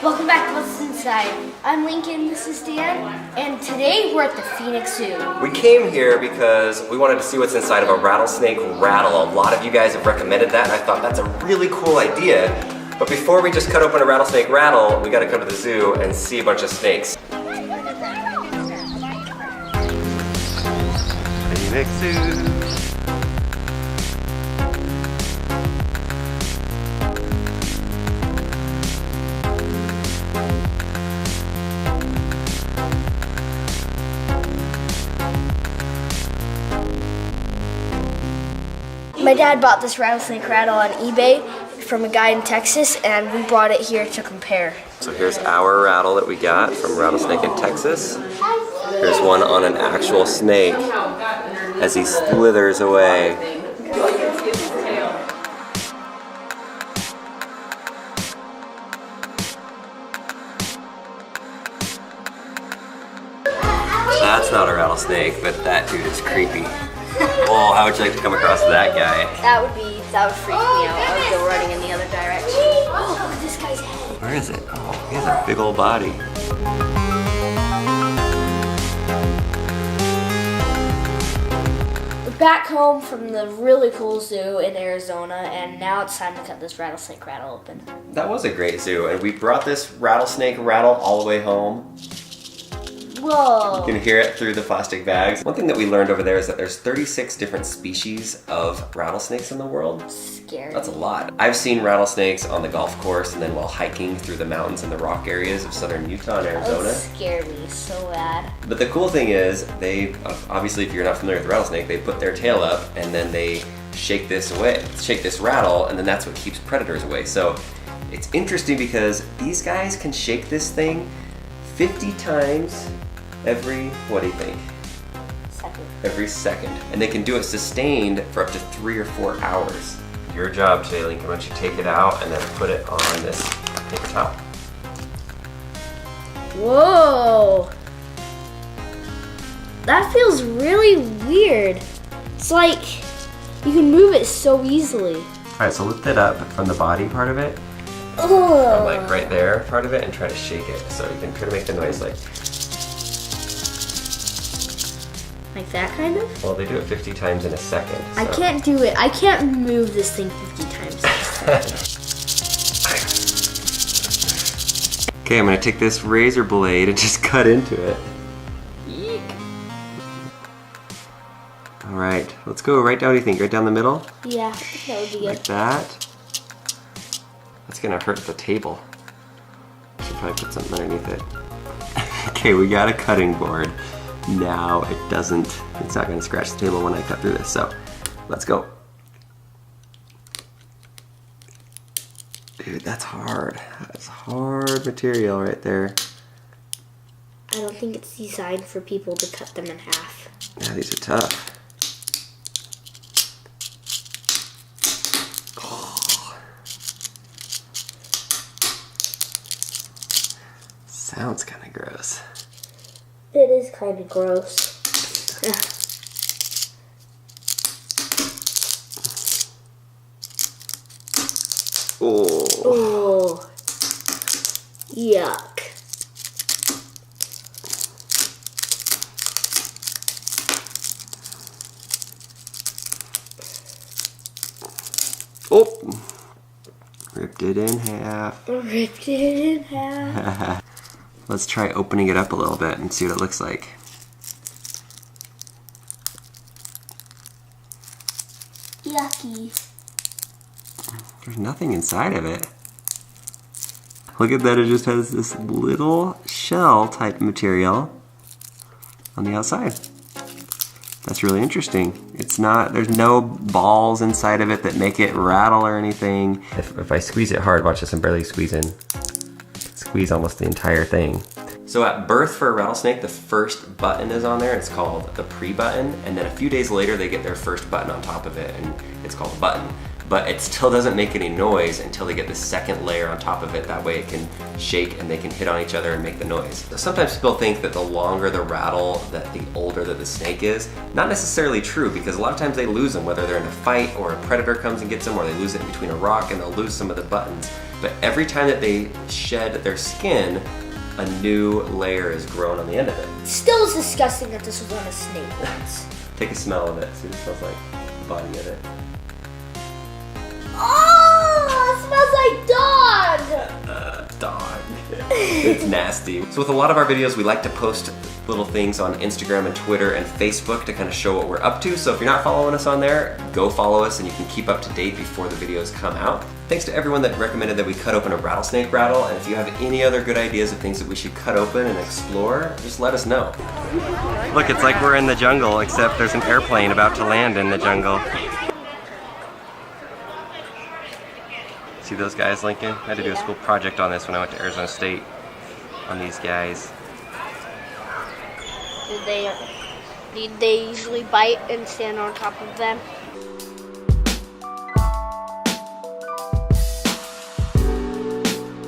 Welcome back to What's Inside. I'm Lincoln, this is Dan, and today we're at the Phoenix Zoo. We came here because we wanted to see what's inside of a rattlesnake rattle. A lot of you guys have recommended that, and I thought that's a really cool idea. But before we just cut open a rattlesnake rattle, we gotta come to the zoo and see a bunch of snakes. Phoenix Zoo. My dad bought this rattlesnake rattle on eBay from a guy in Texas, and we brought it here to compare. So here's our rattle that we got from Rattlesnake in Texas. Here's one on an actual snake as he slithers away. That's not a rattlesnake, but that dude is creepy. Oh, how would you like to come across that guy? That would freak me out. I would go running in the other direction. Oh, look at this guy's head. Where is it? Oh, he has a big old body. We're back home from the really cool zoo in Arizona, and now it's time to cut this rattlesnake rattle open. That was a great zoo, and we brought this rattlesnake rattle all the way home. Whoa. You can hear it through the plastic bags. One thing that we learned over there is that there's 36 different species of rattlesnakes in the world. Scary. That's a lot. I've seen rattlesnakes on the golf course and then while hiking through the mountains and the rock areas of southern Utah and Arizona. That scared me so bad. But the cool thing is, they, obviously if you're not familiar with rattlesnake, they put their tail up and then they shake this rattle, and then that's what keeps predators away. So it's interesting because these guys can shake this thing 50 times every, what do you think? Every second. And they can do it sustained for up to 3 or 4 hours. Your job today, Lincoln, why don't you take it out and then put it on this paper towel. Whoa. That feels really weird. It's like you can move it so easily. Alright, so lift it up from the body part of it. Ugh. Or like right there part of it, and try to shake it. So you can try to make the noise like that kind of? Well, they do it 50 times in a second. So. I can't do it. I can't move this thing 50 times in a second. Okay, I'm gonna take this razor blade and just cut into it. Eek. All right, let's go right down, what do you think? Right down the middle? Yeah, that would be good. Like that. That's gonna hurt the table. Should probably put something underneath it. Okay, we got a cutting board. Now it's not gonna scratch the table when I cut through this, so let's go. Dude, that's hard. That's hard material right there. I don't think it's designed for people to cut them in half. Yeah, these are tough. Oh. Sounds kind of gross. It is kind of gross. Oh. Oh. Yuck. Oh. Ripped it in half. Ripped it in half. Let's try opening it up a little bit and see what it looks like. Yucky. There's nothing inside of it. Look at that, it just has this little shell type material on the outside. That's really interesting. There's no balls inside of it that make it rattle or anything. If I squeeze it hard, watch this, I'm barely squeezing. Squeeze almost the entire thing. So at birth for a rattlesnake, the first button is on there. It's called the pre-button, and then a few days later they get their first button on top of it, and it's called a button. but it still doesn't make any noise until they get the second layer on top of it. That way it can shake and they can hit on each other and make the noise. Sometimes people think that the longer the rattle, that the older that the snake is. Not necessarily true, because a lot of times they lose them, whether they're in a fight or a predator comes and gets them, or they lose it in between a rock and they'll lose some of the buttons. But every time that they shed their skin, a new layer is grown on the end of it. Still is disgusting that this was on a snake once. Take a smell of it, see what it smells like, the body of it. Oh, it smells like dog! Dog. It's nasty. So with a lot of our videos, we like to post little things on Instagram and Twitter and Facebook to kind of show what we're up to. So if you're not following us on there, go follow us and you can keep up to date before the videos come out. Thanks to everyone that recommended that we cut open a rattlesnake rattle, and if you have any other good ideas of things that we should cut open and explore, just let us know. Look, it's like we're in the jungle, except there's an airplane about to land in the jungle. See those guys, Lincoln? I had to do a school project on this when I went to Arizona State on these guys. Did they usually bite and stand on top of them?